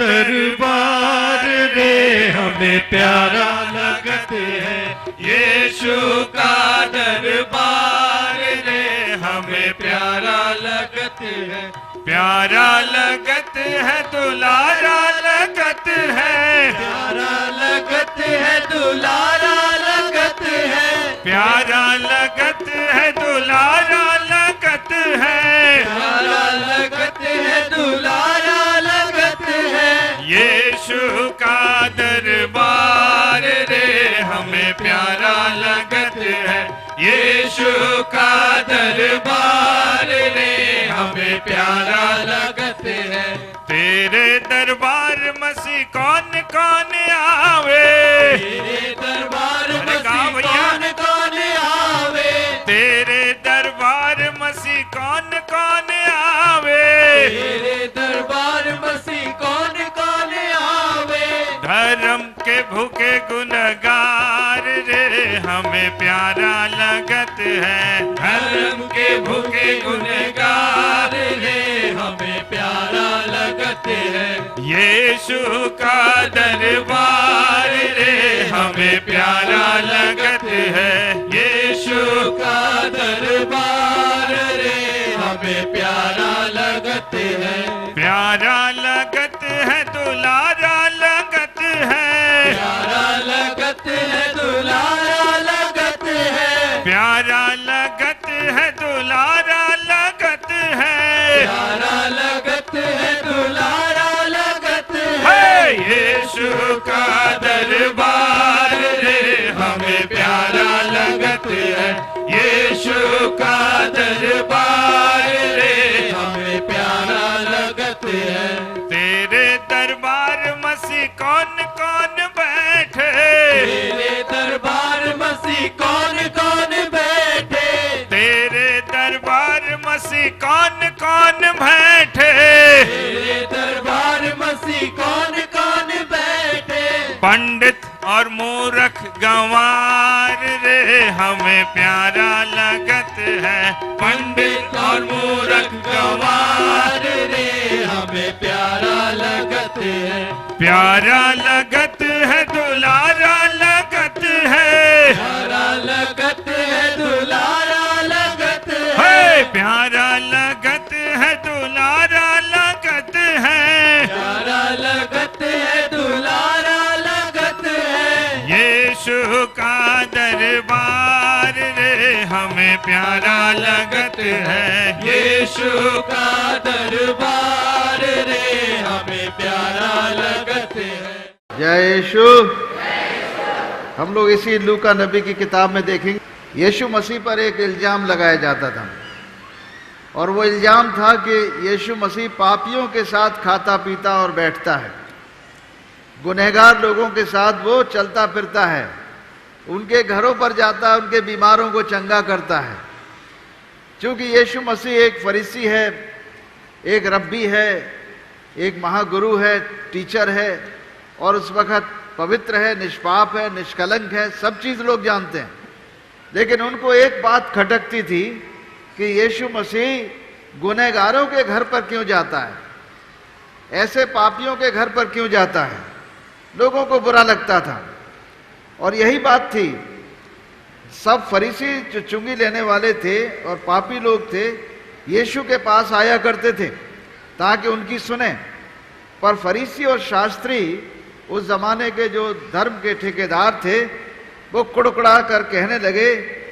दरबार रे हमें प्यारा लगते है, यीशु का दरबार रे हमें प्यारा लगते है, प्यारा लगत है दुलारा लगत है, प्यारा लगत है दुलारा लगत है, प्यारा लगत है दुलारा लगत है, प्यारा लगत है दुलारा लगत है, यीशु का दरबार रे हमें प्यारा लगत है, यीशु का दरबार रे हमें प्यारा लगत है। तेरे दरबार मसीह कौन कौन आवे, तेरे दरबार मसीह कौन कौन आवे, तेरे दरबार मसीह कौन कौन आवे, तेरे दरबार मसीह कौन कौन आवे, धर्म के भूखे गुनहगार रे हमें प्यारा लगत है, धर्म के भूखे गुनहगार रे हमें प्यारा लगत है, यीशु का दरबार रे हमें प्यारा लगत है, यीशु का दरबार रे हमें प्यारा लगत है, प्यारा लगत है दुलारा लगत है, प्यारा लगत है दुलारा लगत है, प्यारा लगत है दुलारा लगत है, प्यारा लगत है दुलारा लगत है, यीशु का दरबार रे हमें प्यारा लगत है, यीशु का दरबार रे हमें प्यारा लगत है। तेरे दरबार मसीह कौन कौन बैठे, तेरे दरबार मसीह कौन कौन बैठे, तेरे दरबार मसीह कौन कौन बैठे, तेरे दरबार मसीह कौन कौन बैठे, पंडित और मूर्ख गंवार रे हमें प्यारा लगत है, पंडित और मूर्ख गंवार रे हमें प्यारा लगत है, प्यारा लगत है दुलारा लगत है, प्यारा लगत है दुलारा लगत है, प्यारा लगत है दुलारा लगत है, प्यारा लगत है दुलारा लगत है, यीशु का दरबार रे हमें प्यारा लगत है, यीशु का दरबार रे हमें प्यारा लगत है। जय यीशु। हम लोग इसी लूका नबी की किताब में देखेंगे, यीशु मसीह पर एक इल्जाम लगाया जाता था और वो इल्जाम था कि यीशु मसीह पापियों के साथ खाता पीता और बैठता है, गुनहगार लोगों के साथ वो चलता फिरता है, उनके घरों पर जाता है, उनके बीमारों को चंगा करता है। क्योंकि यीशु मसीह एक फरीसी है, एक रब्बी है, एक महागुरु है, टीचर है और उस वक्त पवित्र है, निष्पाप है, निष्कलंक है, सब चीज लोग जानते हैं। लेकिन उनको एक बात खटकती थी कि यीशु मसीह गुनहगारों के घर पर क्यों जाता है, ऐसे पापियों के घर पर क्यों जाता है। लोगों को बुरा लगता था और यही बात थी। सब फरीसी जो चुंगी लेने वाले थे और पापी लोग थे, यीशु के पास आया करते थे ताकि उनकी सुने। पर फरीसी और शास्त्री उस जमाने के जो धर्म के ठेकेदार थे, वो कुड़कुड़ा कर कहने लगे,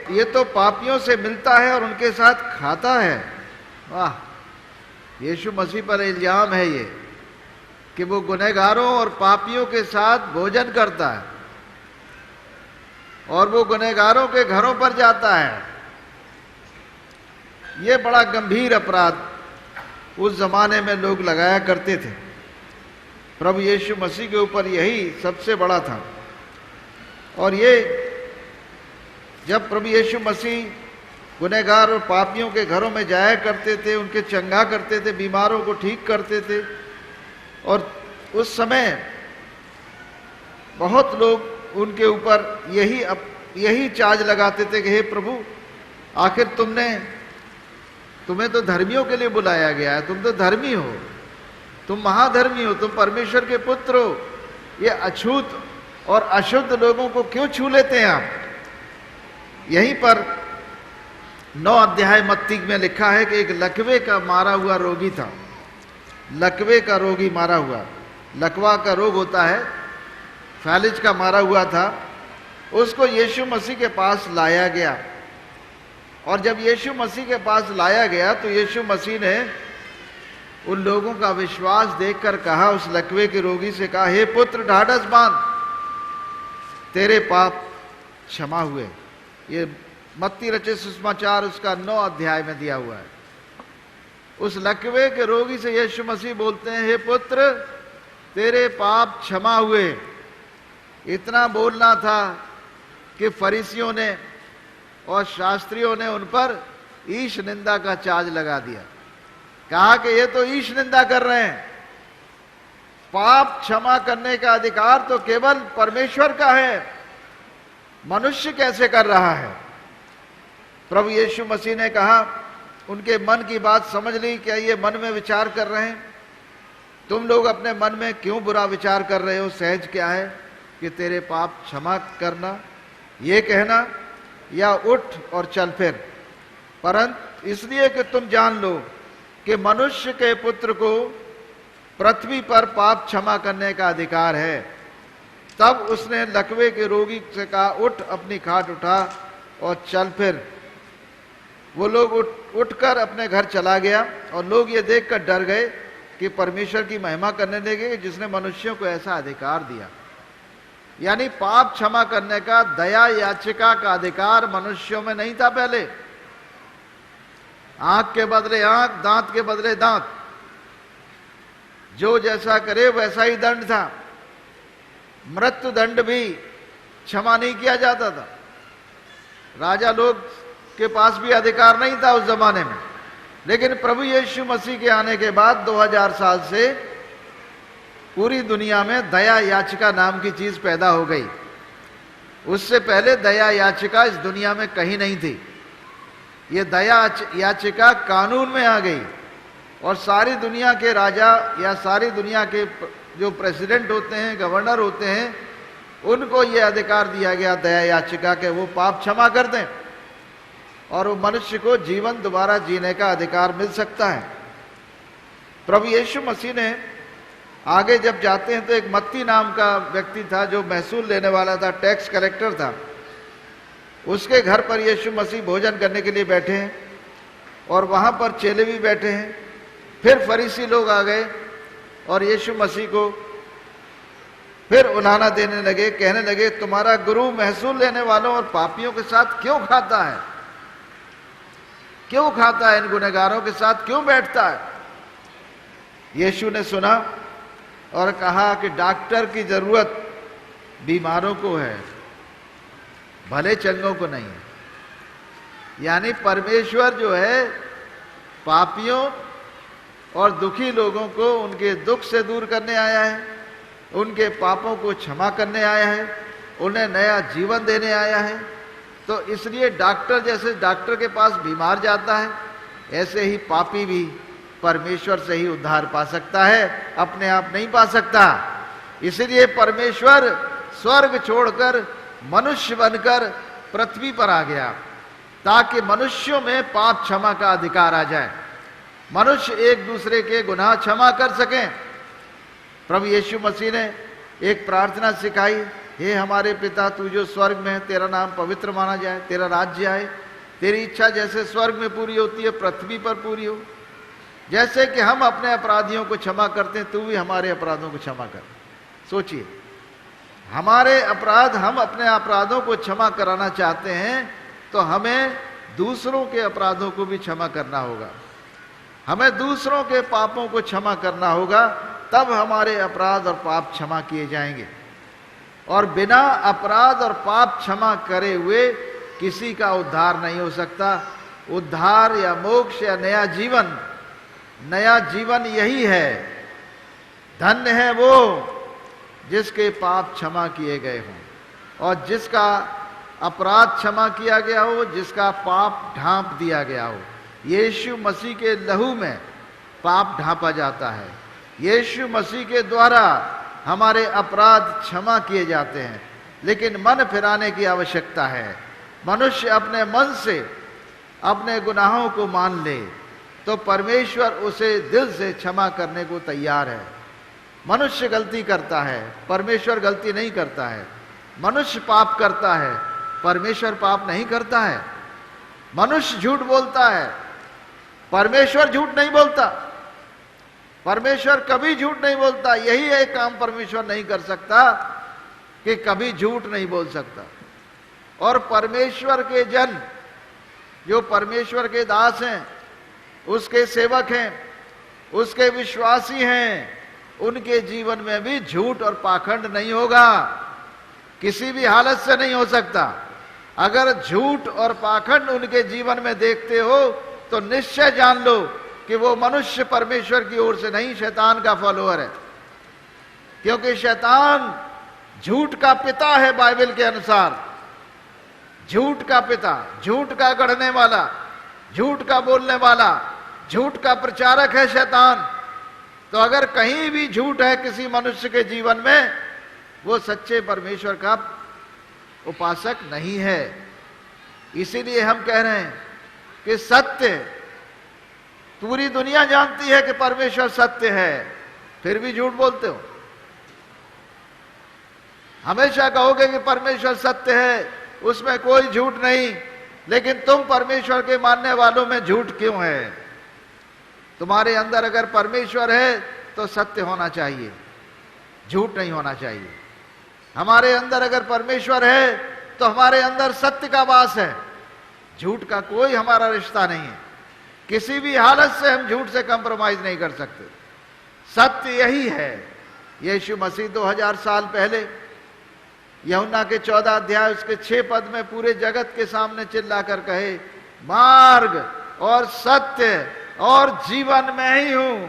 ये तो पापियों से मिलता है और उनके साथ खाता है। वाह, यीशु मसीह पर इल्जाम है ये कि वो गुनहगारों और पापियों के साथ भोजन करता है और वो गुनहगारों के घरों पर जाता है। ये बड़ा गंभीर अपराध उस जमाने में लोग लगाया करते थे। प्रभु यीशु मसीह के ऊपर यही सबसे बड़ा था। और ये जब प्रभु यीशु मसीह गुनहगार और पापियों के घरों में जाया करते थे, उनके चंगा करते थे, बीमारों को ठीक करते थे, और उस समय बहुत लोग उनके ऊपर यही चार्ज लगाते थे कि हे प्रभु, आखिर तुम्हें तो धर्मियों के लिए बुलाया गया है, तुम तो धर्मी हो, तुम महाधर्मी हो, तुम परमेश्वर के पुत्र हो, ये अछूत और अशुद्ध लोगों को क्यों छू लेते हैं आप? यहीं पर 9 अध्याय मत्ती में लिखा है कि एक लकवे का मारा हुआ रोगी था। लकवे का रोगी मारा हुआ, लकवा का रोग होता है, फैलिज का मारा हुआ था। उसको यीशु मसीह के पास लाया गया, और जब यीशु मसीह के पास लाया गया तो यीशु मसीह ने उन लोगों का विश्वास देखकर कहा, उस लकवे के रोगी से कहा, हे पुत्र ढाढ़स बांध, तेरे पाप क्षमा हुए। ये मत्ती रचित सुसमाचार उसका 9 अध्याय में दिया हुआ है। उस लकवे के रोगी से यीशु मसीह बोलते हैं, हे पुत्र तेरे पाप क्षमा हुए। इतना बोलना था कि फरीसियों ने और शास्त्रियों ने उन पर ईश निंदा का चार्ज लगा दिया। कहा कि ये तो ईश निंदा कर रहे हैं, पाप क्षमा करने का अधिकार तो केवल परमेश्वर का है, मनुष्य कैसे कर रहा है? प्रभु यीशु मसीह ने कहा, उनके मन की बात समझ ली, क्या ये मन में विचार कर रहे हैं? तुम लोग अपने मन में क्यों बुरा विचार कर रहे हो? सहज क्या है कि तेरे पाप क्षमा करना, ये कहना, या उठ और चल फिर। परंतु इसलिए कि तुम जान लो कि मनुष्य के पुत्र को पृथ्वी पर पाप क्षमा करने का अधिकार है। तब उसने लकवे के रोगी से कहा, उठ, अपनी खाट उठा और चल फिर। वो लोग उठकर अपने घर चला गया, और लोग ये देखकर डर गए कि परमेश्वर की महिमा करने लगे जिसने मनुष्यों को ऐसा अधिकार दिया। यानी पाप क्षमा करने का, दया याचिका का अधिकार मनुष्यों में नहीं था पहले। आंख के बदले आंख, दांत के बदले दांत, जो जैसा करे वैसा ही दंड था। मृत्यु दंड भी क्षमा नहीं किया जाता था। राजा लोग के पास भी अधिकार नहीं था उस जमाने में। लेकिन प्रभु यीशु मसीह के आने के बाद 2000 साल से पूरी दुनिया में दया याचिका नाम की चीज पैदा हो गई। उससे पहले दया याचिका इस दुनिया में कहीं नहीं थी। ये दया याचिका कानून में आ गई, और सारी दुनिया के राजा या सारी दुनिया के जो प्रेसिडेंट होते हैं, गवर्नर होते हैं, उनको ये अधिकार दिया गया दया याचिका के वो पाप क्षमा कर दें, और वो मनुष्य को जीवन दोबारा जीने का अधिकार मिल सकता है। प्रभु यीशु मसीह ने आगे जब जाते हैं तो एक मत्ती नाम का व्यक्ति था जो महसूल लेने वाला था, टैक्स कलेक्टर था। उसके घर पर यीशु मसीह भोजन करने के लिए बैठे हैं, और वहां पर चेले भी बैठे हैं। फिर फरीसी लोग आ गए और यीशु मसीह को फिर उलाहना देने लगे, कहने लगे, तुम्हारा गुरु महसूल लेने वालों और पापियों के साथ क्यों खाता है? क्यों खाता है? इन गुनहगारों के साथ क्यों बैठता है? यीशु ने सुना और कहा कि डॉक्टर की जरूरत बीमारों को है, भले चंगों को नहीं है। यानी परमेश्वर जो है पापियों और दुखी लोगों को उनके दुख से दूर करने आया है, उनके पापों को क्षमा करने आया है, उन्हें नया जीवन देने आया है। तो इसलिए डॉक्टर जैसे डॉक्टर के पास बीमार जाता है, ऐसे ही पापी भी परमेश्वर से ही उद्धार पा सकता है, अपने आप नहीं पा सकता। इसलिए परमेश्वर स्वर्ग छोड़कर मनुष्य बनकर पृथ्वी पर आ गया, ताकि मनुष्यों में पाप क्षमा का अधिकार आ जाए, मनुष्य एक दूसरे के गुनाह क्षमा कर सकें। प्रभु यीशु मसीह ने एक प्रार्थना सिखाई, हे हमारे पिता तू जो स्वर्ग में है, तेरा नाम पवित्र माना जाए, तेरा राज्य आए, तेरी इच्छा जैसे स्वर्ग में पूरी होती है पृथ्वी पर पूरी हो। जैसे कि हम अपने अपराधियों को क्षमा करते हैं, तू भी हमारे अपराधों को क्षमा कर। सोचिए, हमारे अपराध, हम अपने अपराधों को क्षमा कराना चाहते हैं तो हमें दूसरों के अपराधों को भी क्षमा करना होगा, हमें दूसरों के पापों को क्षमा करना होगा, तब हमारे अपराध और पाप क्षमा किए जाएंगे। और बिना अपराध और पाप क्षमा करे हुए किसी का उद्धार नहीं हो सकता। उद्धार या मोक्ष या नया जीवन यही है। धन्य है वो जिसके पाप क्षमा किए गए हों और जिसका अपराध क्षमा किया गया हो, जिसका पाप ढांप दिया गया हो। यीशु मसीह के लहू में पाप ढांपा जाता है। यीशु मसीह के द्वारा हमारे अपराध क्षमा किए जाते हैं, लेकिन मन फिराने की आवश्यकता है। मनुष्य अपने मन से अपने गुनाहों को मान ले तो परमेश्वर उसे दिल से क्षमा करने को तैयार है। मनुष्य गलती करता है, परमेश्वर गलती नहीं करता है। मनुष्य पाप करता है, परमेश्वर पाप नहीं करता है। मनुष्य झूठ बोलता है, परमेश्वर झूठ नहीं बोलता। परमेश्वर कभी झूठ नहीं बोलता। यही एक काम परमेश्वर नहीं कर सकता कि कभी झूठ नहीं बोल सकता। और परमेश्वर के जन जो परमेश्वर के दास हैं, उसके सेवक हैं, उसके विश्वासी हैं, उनके जीवन में भी झूठ और पाखंड नहीं होगा, किसी भी हालत से नहीं हो सकता। अगर झूठ और पाखंड उनके जीवन में देखते हो तो निश्चय जान लो कि वो मनुष्य परमेश्वर की ओर से नहीं, शैतान का फॉलोअर है। क्योंकि शैतान झूठ का पिता है बाइबल के अनुसार। झूठ का पिता, झूठ का गढ़ने वाला, झूठ का बोलने वाला, झूठ का प्रचारक है शैतान। तो अगर कहीं भी झूठ है किसी मनुष्य के जीवन में, वो सच्चे परमेश्वर का उपासक नहीं है। इसीलिए हम कह रहे हैं कि सत्य, पूरी दुनिया जानती है कि परमेश्वर सत्य है, फिर भी झूठ बोलते हो। हमेशा कहोगे कि परमेश्वर सत्य है, उसमें कोई झूठ नहीं, लेकिन तुम परमेश्वर के मानने वालों में झूठ क्यों है? तुम्हारे अंदर अगर परमेश्वर है तो सत्य होना चाहिए, झूठ नहीं होना चाहिए। हमारे अंदर अगर परमेश्वर है तो हमारे अंदर सत्य का वास है, झूठ का कोई हमारा रिश्ता नहीं है। किसी भी हालत से हम झूठ से कंप्रोमाइज नहीं कर सकते। सत्य यही है। यीशु मसीह 2000 साल पहले यूहन्ना के 14 अध्याय उसके 6 पद में पूरे जगत के सामने चिल्लाकर कहे, मार्ग और सत्य और जीवन में ही हूं।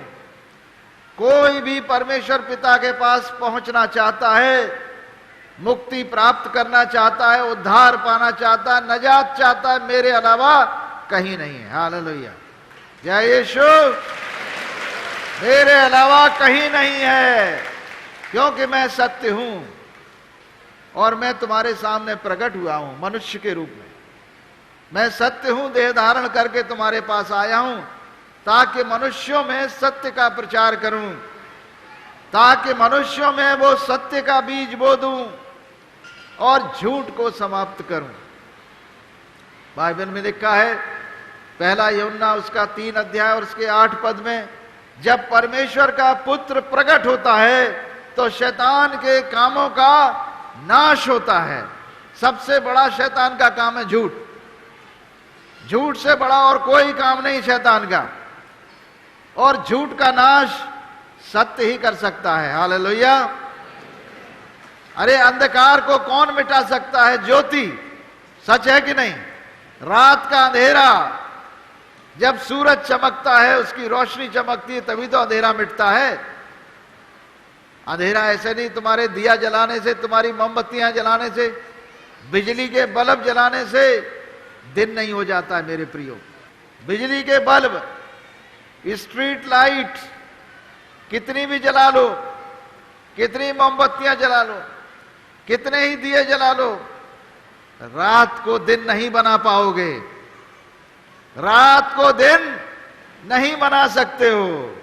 कोई भी परमेश्वर पिता के पास पहुंचना चाहता है, मुक्ति प्राप्त करना चाहता है, उद्धार पाना चाहता है, नजात चाहता है, मेरे अलावा कहीं नहीं है। हालेलुया, जय यीशु। मेरे अलावा कहीं नहीं है, क्योंकि मैं सत्य हूं और मैं तुम्हारे सामने प्रकट हुआ हूं मनुष्य के रूप में। मैं सत्य हूं, देह धारण करके तुम्हारे पास आया हूं ताकि मनुष्यों में सत्य का प्रचार करूं, ताकि मनुष्यों में वो सत्य का बीज बो दूं और झूठ को समाप्त करूं। बाइबल में लिखा है, पहला यूहन्ना उसका 3 अध्याय और उसके 8 पद में, जब परमेश्वर का पुत्र प्रकट होता है तो शैतान के कामों का नाश होता है। सबसे बड़ा शैतान का काम है झूठ। झूठ से बड़ा और कोई काम नहीं शैतान का। और झूठ का नाश सत्य ही कर सकता है। हालेलुया। अरे अंधकार को कौन मिटा सकता है? ज्योति। सच है कि नहीं? रात का अंधेरा, जब सूरज चमकता है, उसकी रोशनी चमकती है, तभी तो अंधेरा मिटता है। अंधेरा ऐसे नहीं तुम्हारे दिया जलाने से, तुम्हारी मोमबत्तियां जलाने से, बिजली के बल्ब जलाने से दिन नहीं हो जाता है मेरे प्रियो। बिजली के बल्ब, स्ट्रीट लाइट कितनी भी जला लो, कितनी मोमबत्तियां जला लो, कितने ही दिए जला लो, रात को दिन नहीं बना पाओगे। रात को दिन नहीं बना सकते हो।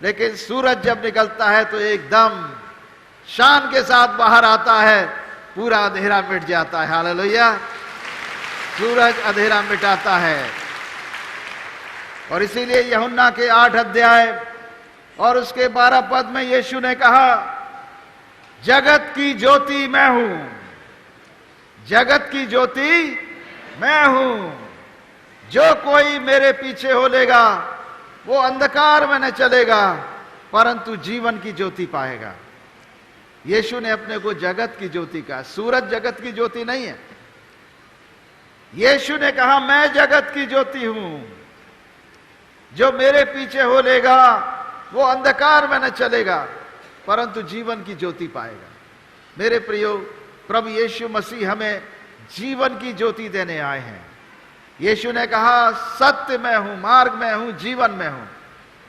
लेकिन सूरज जब निकलता है तो एकदम शान के साथ बाहर आता है, पूरा अंधेरा मिट जाता है। हालेलुया। सूरज अंधेरा मिटाता है। और इसीलिए यूहन्ना के 8 अध्याय और उसके 12 पद में यीशु ने कहा, जगत की ज्योति मैं हूं। जगत की ज्योति मैं हूं। जो कोई मेरे पीछे हो लेगा वो अंधकार में न चलेगा परंतु जीवन की ज्योति पाएगा। यीशु ने अपने को जगत की ज्योति कहा। सूरज जगत की ज्योति नहीं है। यीशु ने कहा, मैं जगत की ज्योति हूं। जो मेरे पीछे हो लेगा वो अंधकार में न चलेगा परंतु जीवन की ज्योति पाएगा। मेरे प्रियो, प्रभु यीशु मसीह हमें जीवन की ज्योति देने आए हैं। यीशु ने कहा, सत्य मैं हूं, मार्ग मैं हूं, जीवन मैं हूं।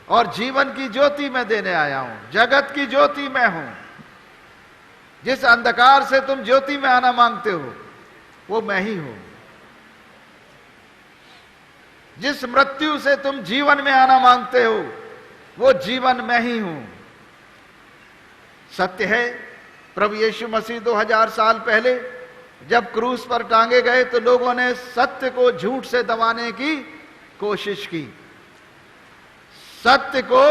और जीवन की ज्योति मैं देने आया हूं। जगत की ज्योति मैं हूं। जिस अंधकार से तुम ज्योति में आना मांगते हो वो मैं ही हूं। जिस मृत्यु से तुम जीवन में आना मांगते हो वो जीवन मैं ही हूं। सत्य है, प्रभु यीशु मसीह 2000 साल पहले जब क्रूस पर टांगे गए तो लोगों ने सत्य को झूठ से दबाने की कोशिश की। सत्य को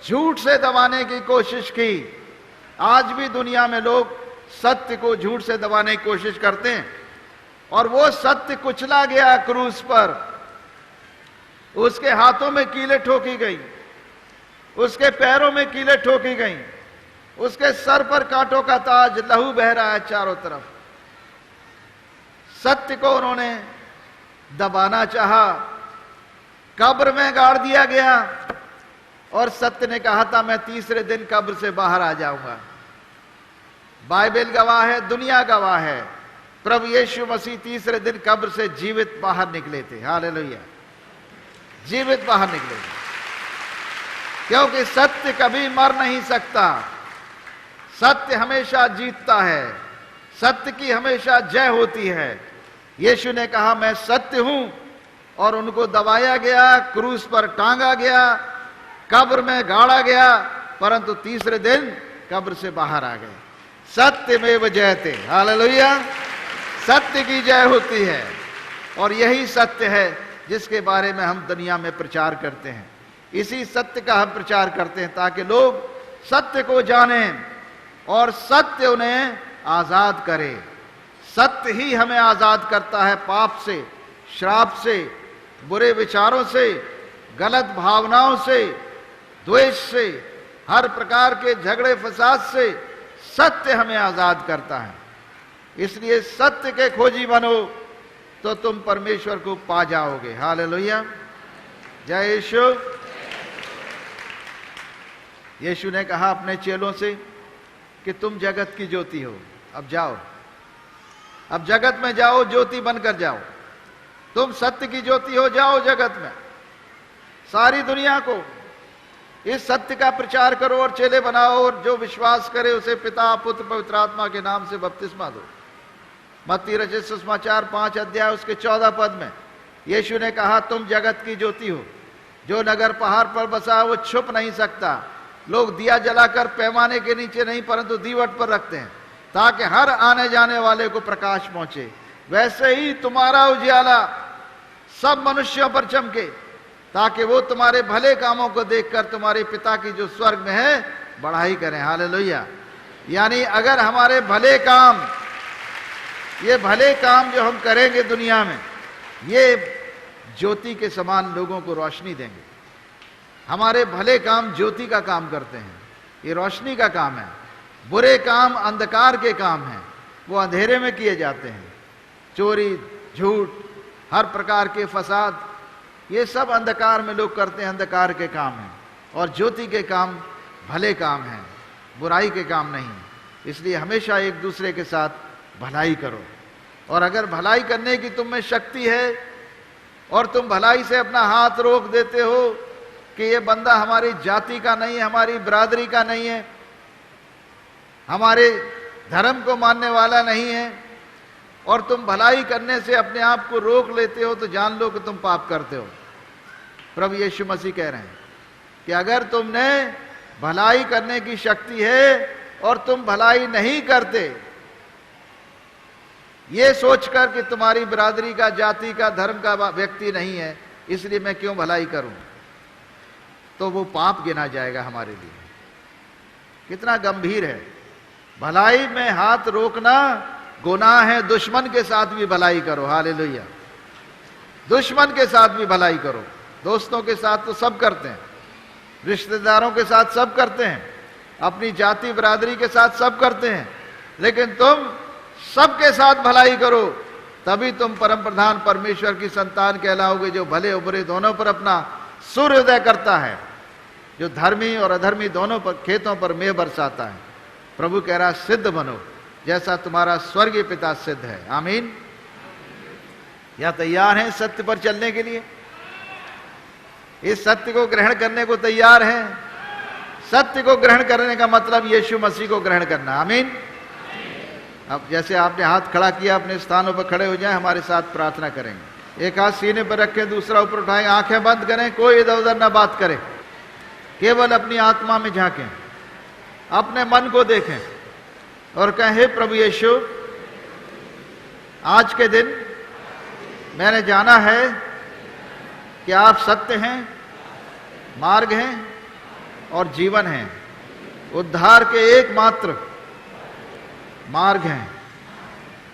झूठ से दबाने की कोशिश की। आज भी दुनिया में लोग सत्य को झूठ से दबाने की कोशिश करते हैं और वो सत्य कुचला गया क्रूस पर। उसके हाथों में कीलें ठोकी गई, उसके पैरों में कीलें ठोकी गई, उसके सर पर कांटों का ताज, लहू बह रहा है चारों तरफ। सत्य को उन्होंने दबाना चाहा, कब्र में गाड़ दिया गया और सत्य ने कहा था मैं तीसरे दिन कब्र से बाहर आ जाऊंगा। बाइबल गवाह है, दुनिया गवाह है, प्रभु यीशु मसीह तीसरे दिन कब्र से जीवित बाहर निकले थे। हालेलुया, जीवित बाहर निकले थे, क्योंकि सत्य कभी मर नहीं सकता। सत्य हमेशा जीतता है, सत्य की हमेशा जय होती है। यीशु ने कहा मैं सत्य हूं और उनको दबाया गया, क्रूस पर टांगा गया, कब्र में गाड़ा गया, परंतु तीसरे दिन कब्र से बाहर आ गए। सत्यमेव जयते। हालेलुया, सत्य की जय होती है और यही सत्य है जिसके बारे में हम दुनिया में प्रचार करते हैं। इसी सत्य का हम प्रचार करते हैं ताकि लोग सत्य को जानें और सत्य उन्हें आजाद करे। सत्य ही हमें आजाद करता है पाप से, श्राप से, बुरे विचारों से, गलत भावनाओं से, द्वेष से, हर प्रकार के झगड़े फसाद से। सत्य हमें आजाद करता है। इसलिए सत्य के खोजी बनो तो तुम परमेश्वर को पा जाओगे। हालेलुया, जय यीशु। यीशु ने कहा अपने चेलों से कि तुम जगत की ज्योति हो। अब जाओ, अब जगत में जाओ, ज्योति बनकर जाओ। तुम सत्य की ज्योति हो, जाओ जगत में, सारी दुनिया को इस सत्य का प्रचार करो और चेले बनाओ, और जो विश्वास करे उसे पिता, पुत्र, पवित्र आत्मा के नाम से बपतिस्मा दो। मत्ती रचित सुसमाचार 5 अध्याय उसके 14 पद में यीशु ने कहा तुम जगत की ज्योति हो। जो नगर पहाड़ पर बसा वो छुप नहीं सकता। लोग दिया जलाकर पैमाने के नीचे नहीं परंतु दीवट पर रखते हैं ताकि हर आने जाने वाले को प्रकाश पहुंचे। वैसे ही तुम्हारा उजियाला सब मनुष्यों पर चमके ताकि वो तुम्हारे भले कामों को देखकर तुम्हारे पिता की जो स्वर्ग में है बढ़ाई करें। हालेलुया, यानी अगर हमारे भले काम, ये भले काम जो हम करेंगे दुनिया में, ये ज्योति के समान लोगों को रोशनी देंगे। हमारे भले काम ज्योति का काम करते हैं, ये रोशनी का काम है। बुरे काम अंधकार के काम हैं, वो अंधेरे में किए जाते हैं। चोरी, झूठ, हर प्रकार के फसाद, ये सब अंधकार में लोग करते हैं, अंधकार के काम हैं। और ज्योति के काम भले काम हैं, बुराई के काम नहीं। इसलिए हमेशा एक दूसरे के साथ भलाई करो। और अगर भलाई करने की तुम में शक्ति है और तुम भलाई से अपना हाथ रोक देते हो कि ये बंदा हमारी जाति का नहीं है, हमारी बिरादरी का नहीं है, हमारे धर्म को मानने वाला नहीं है, और तुम भलाई करने से अपने आप को रोक लेते हो, तो जान लो कि तुम पाप करते हो। प्रभु यीशु मसीह कह रहे हैं कि अगर तुमने भलाई करने की शक्ति है और तुम भलाई नहीं करते, ये सोचकर कि तुम्हारी बिरादरी का, जाति का, धर्म का व्यक्ति नहीं है, इसलिए मैं क्यों भलाई करूं, तो वो पाप गिना जाएगा हमारे लिए। कितना गंभीर है। भलाई में हाथ रोकना गुनाह है। दुश्मन के साथ भी भलाई करो। हालेलुया, दुश्मन के साथ भी भलाई करो। दोस्तों के साथ तो सब करते हैं, रिश्तेदारों के साथ सब करते हैं, अपनी जाति बिरादरी के साथ सब करते हैं, लेकिन तुम सबके साथ भलाई करो, तभी तुम परम प्रधान परमेश्वर की संतान कहलाओगे, जो भले और बुरे दोनों पर अपना सूर्योदय करता है, जो धर्मी और अधर्मी दोनों पर खेतों पर मेघ बरसाता है। प्रभु कह रहा सिद्ध बनो जैसा तुम्हारा स्वर्गीय पिता सिद्ध है। आमीन। या तैयार हैं सत्य पर चलने के लिए? इस सत्य को ग्रहण करने को तैयार हैं? सत्य को ग्रहण करने का मतलब यीशु मसीह को ग्रहण करना। आमीन। अब जैसे आपने हाथ खड़ा किया, अपने स्थानों पर खड़े हो जाएं, हमारे साथ प्रार्थना करेंगे। एक हाथ सीने पर रखें, दूसरा ऊपर उठाएं, आंखें बंद करें, कोई इधर उधर ना बात करें, केवल अपनी आत्मा में झांकें, अपने मन को देखें और कहें, हे प्रभु यीशु, आज के दिन मैंने जाना है कि आप सत्य हैं, मार्ग हैं और जीवन हैं, उद्धार के एकमात्र मार्ग हैं।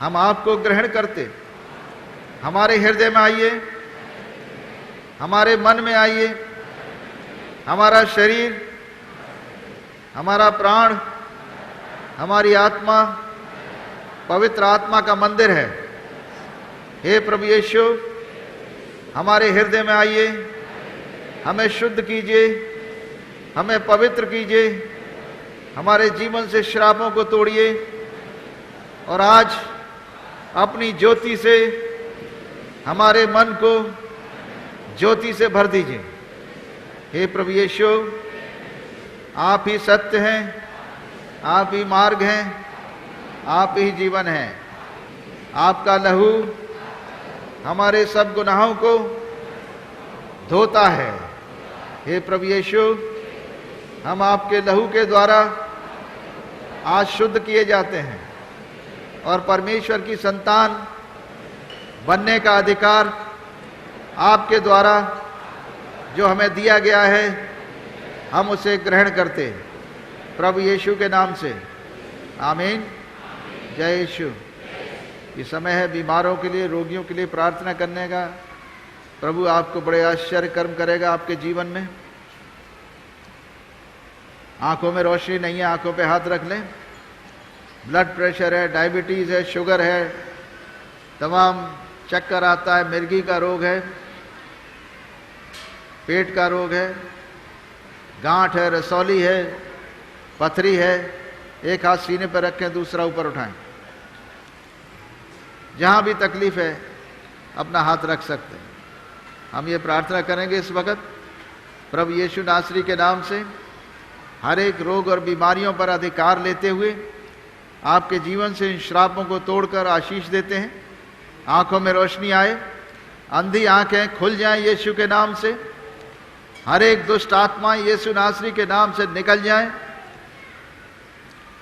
हम आपको ग्रहण करते, हमारे हृदय में आइए, हमारे मन में आइए। हमारा शरीर, हमारा प्राण, हमारी आत्मा पवित्र आत्मा का मंदिर है। हे प्रभु यीशु, हमारे हृदय में आइए, हमें शुद्ध कीजिए, हमें पवित्र कीजिए, हमारे जीवन से श्रापों को तोड़िए और आज अपनी ज्योति से हमारे मन को ज्योति से भर दीजिए। हे प्रभु यीशु, आप ही सत्य हैं, आप ही मार्ग हैं, आप ही जीवन हैं। आपका लहू हमारे सब गुनाहों को धोता है। हे प्रभु यीशु, हम आपके लहू के द्वारा आज शुद्ध किए जाते हैं और परमेश्वर की संतान बनने का अधिकार आपके द्वारा जो हमें दिया गया है, हम उसे ग्रहण करते हैं प्रभु यीशु के नाम से। आमीन। जय यीशु। ये समय है बीमारों के लिए, रोगियों के लिए प्रार्थना करने का। प्रभु आपको बड़े आश्चर्य कर्म करेगा आपके जीवन में। आंखों में रोशनी नहीं है, आंखों पे हाथ रख लें। ब्लड प्रेशर है, डायबिटीज है, शुगर है, तमाम चक्कर आता है, मिर्गी का रोग है, पेट का रोग है, गांठ है, रसौली है, पथरी है। एक हाथ सीने पर रखें, दूसरा ऊपर उठाएं। जहां भी तकलीफ है अपना हाथ रख सकते हैं। हम ये प्रार्थना करेंगे इस वक्त प्रभु यीशु नासरी के नाम से, हर एक रोग और बीमारियों पर अधिकार लेते हुए आपके जीवन से इन श्रापों को तोड़कर आशीष देते हैं। आंखों में रोशनी आए, अंधी आंखें खुल जाएं यीशु के नाम से। हर एक दुष्ट आत्मा यीशु नासरी के नाम से निकल जाएं।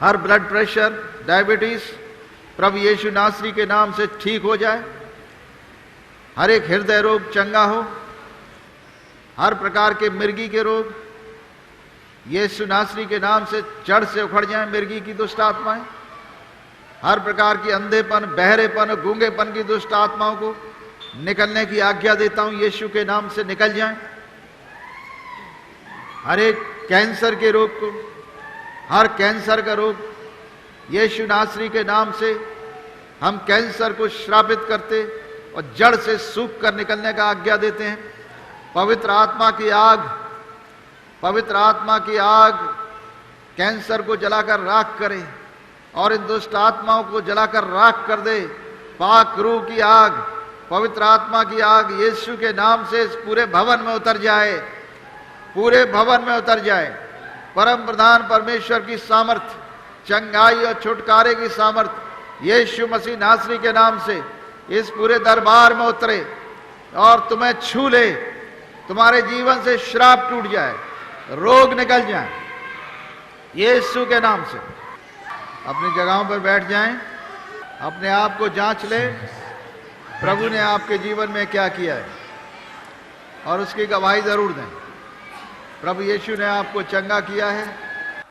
हर ब्लड प्रेशर, डायबिटीज प्रभु यीशु नासरी के नाम से ठीक हो जाए। हर एक हृदय रोग चंगा हो। हर प्रकार के मिर्गी के रोग यीशु नासरी के नाम से जड़ से उखड़ जाएं। मिर्गी की दुष्ट आत्माएं, हर प्रकार की अंधेपन, बहरेपन, गूंगेपन की दुष्ट आत्माओं को निकलने की आज्ञा देता हूं, यीशु के नाम से निकल जाएं। हर एक कैंसर के रोग को, हर कैंसर का रोग यीशु नासरी के नाम से हम कैंसर को श्रापित करते और जड़ से सूख कर निकलने का आज्ञा देते हैं। पवित्र आत्मा की आग, पवित्र आत्मा की आग कैंसर को जलाकर राख करे और इन दुष्ट आत्माओं को जलाकर राख कर दे। पाक रूह की आग, पवित्र आत्मा की आग यीशु के नाम से इस पूरे भवन में उतर जाए, पूरे भवन में उतर जाए। परम प्रधान परमेश्वर की सामर्थ, चंगाई और छुटकारे की सामर्थ यीशु मसीह नासरी के नाम से इस पूरे दरबार में उतरे और तुम्हें छू ले। तुम्हारे जीवन से श्राप टूट जाए, रोग निकल जाए यीशु के नाम से। अपनी जगहों पर बैठ जाएं, अपने आप को जांच ले, प्रभु ने आपके जीवन में क्या किया है और उसकी गवाही जरूर दें। प्रभु यीशु ने आपको चंगा किया है।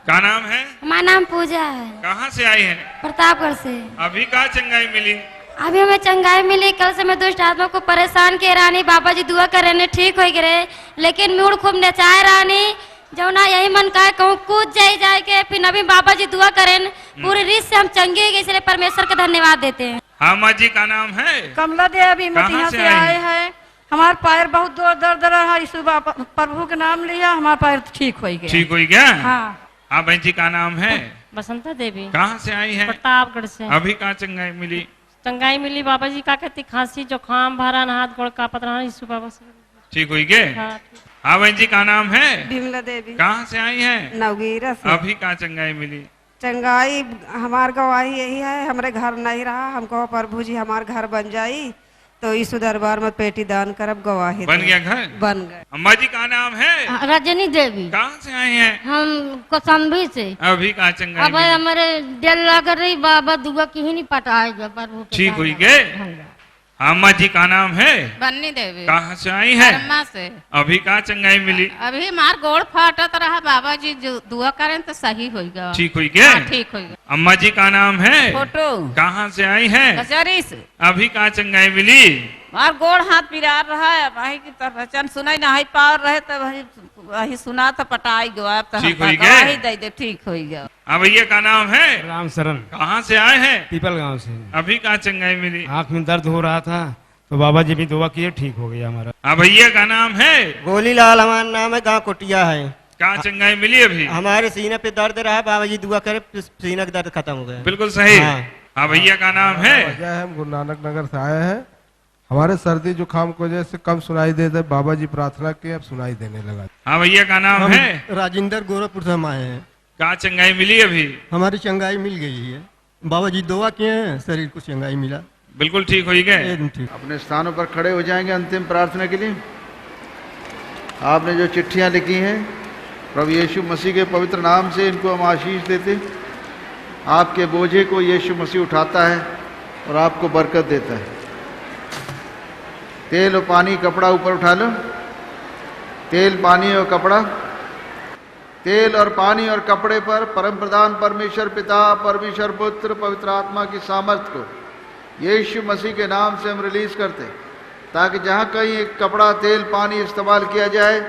क्या नाम है? हमारा नाम पूजा है। कहाँ से आई है? प्रतापगढ़ से। अभी कहाँ चंगाई मिली? अभी हमें चंगाई मिली। कल से मैं दुष्ट आत्मा को परेशान किए रानी, बाबा जी दुआ कर रहे ठीक हो गए, लेकिन मूड खूब नचाए रानी। जो ना यही मन का कहूँ कूद जाए के, फिर नबी बाबा जी दुआ करें, पूरी रीत से हम चंगे गए, इसलिए परमेश्वर का धन्यवाद देते हैं। हाँ माँ जी, का नाम है? कमला देवी मतिया से आए हैं। हमारे पैर बहुत दर्द रहा, इस प्रभु के नाम लिया, हमारा पैर ठीक हो गया। ठीक हो गया? हाँ। हाँ बहन जी, का नाम है? बसंता देवी। कहाँ से आई है? प्रतापगढ़ से। अभी कहाँ चंगाई मिली? चंगाई मिली बाबा जी, का कहती खांसी जुकाम भरन, हाथ गोड़ कांपत रहन, यीशु बाबा से ठीक हो गए? हाँ। हाँ बहन जी, का नाम है? विमला देवी। कहाँ से आई हैं? नवगीरा से। अभी कहाँ चंगाई मिली? चंगाई हमार गवाही यही है, हमारे घर नहीं रहा, हमको प्रभु जी हमार घर बन जाई तो यीशु दरबार में पेटी दान करब, गवाही बन दे। गया घर? बन गए। अम्मा जी का नाम है? रजनी देवी। कहाँ से आए हैं? हम कौशाम्बी से। अभी कहाँ चंगाई अब मिली? हमारे दिल लग रही बाबा दुआ की ही नहीं पटाएगा प्रभु के ठीक साथ। हुई गए? अम्मा जी का नाम है? बन्नी देवी। कहाँ से आई है? धर्मा से। अभी कहाँ चंगाई मिली? अभी मार गोड़ फाटत रहा, बाबा जी जो दुआ करें तो सही होगा। ठीक हुई गए? हाँ, ठीक होगा। अम्मा जी का नाम है? फोटो कहाँ से आई है? कचहरी से। अभी कहाँ चंगाई मिली? मार गोड़ हाथ पिरार रहा है, वही की तरफ वचन सुनाई ना पावर रहे तो वही सुना तो पटाई गवा, तो ठीक हम होई गए? गवाही दे दे, ठीक हो गया। अब भैया का नाम है? राम शरण, कहाँ से आए हैं? पीपल गांव से। अभी कहाँ चंगाई मिली? आंख में दर्द हो रहा था तो बाबा जी भी दुआ किए, ठीक हो गया हमारा। अब भैया का नाम है? गोली लाल हमारा नाम है, गांव कोटिया है। कहाँ चंगाई मिली अभी? हमारे सीने पे दर्द रहा, बाबा जी दुआ करे सीने का दर्द खत्म हो गया। बिल्कुल सही। हाँ। हाँ भैया का नाम है? वजह है, हम गुरु नानक नगर से आए हैं। हमारे सर्दी जुकाम की वजह से कम सुनाई देता है, बाबा जी प्रार्थना की, अब सुनाई देने लगा। हाँ भैया का नाम है? राजेंद्र गोरखपुर से हम आए हैं। कहाँ चंगाई मिली अभी? हमारी चंगाई मिल गई है, बाबा जी दुआ किए हैं, शरीर को चंगाई मिला, बिल्कुल ठीक हो गए? एकदम ठीक। अपने स्थानों पर खड़े हो जाएंगे अंतिम प्रार्थना के लिए। आपने जो चिट्ठियां लिखी हैं प्रभु यीशु मसीह के पवित्र नाम से इनको हम आशीष देते। आपके बोझे को यीशु मसीह उठाता है और आपको बरकत देता है। तेल और पानी, कपड़ा ऊपर उठा लो। तेल, पानी और कपड़ा। तेल और पानी और कपड़े पर परम प्रधान परमेश्वर पिता, परमेश्वर पुत्र, पवित्र आत्मा की सामर्थ को यीशु मसीह के नाम से हम रिलीज करते, ताकि जहाँ कहीं एक कपड़ा, तेल, पानी इस्तेमाल किया जाए,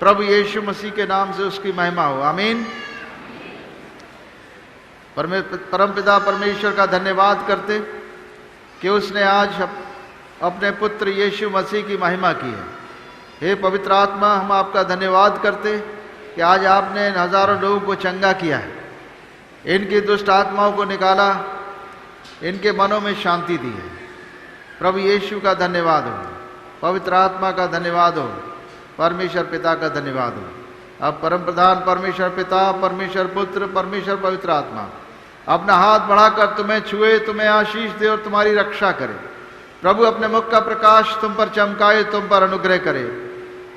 प्रभु यीशु मसीह के नाम से उसकी महिमा हो। आमीन। परमपिता परमेश्वर का धन्यवाद करते कि उसने आज अपने पुत्र यीशु मसीह की महिमा की है। हे पवित्र आत्मा, हम आपका धन्यवाद करते कि आज आपने हजारों लोगों को चंगा किया है, इनकी दुष्ट आत्माओं को निकाला, इनके मनों में शांति दी है। प्रभु यीशु का धन्यवाद हो, पवित्र आत्मा का धन्यवाद हो, परमेश्वर पिता का धन्यवाद हो। अब परम प्रधान परमेश्वर पिता, परमेश्वर पुत्र, परमेश्वर पवित्र आत्मा अपना हाथ बढ़ाकर तुम्हें छुए, तुम्हें आशीष दे और तुम्हारी रक्षा करे। प्रभु अपने मुख का प्रकाश तुम पर चमकाए, तुम पर अनुग्रह करे।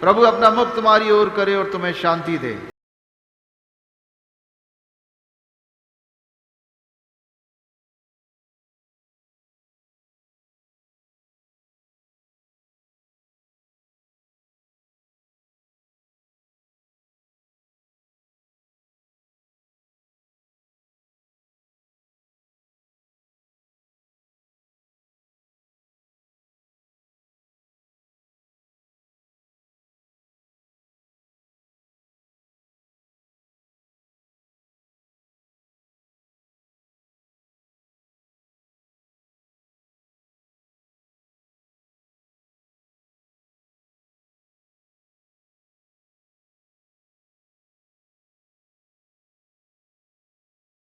प्रभु अपना मुख तुम्हारी ओर करे और तुम्हें शांति दे।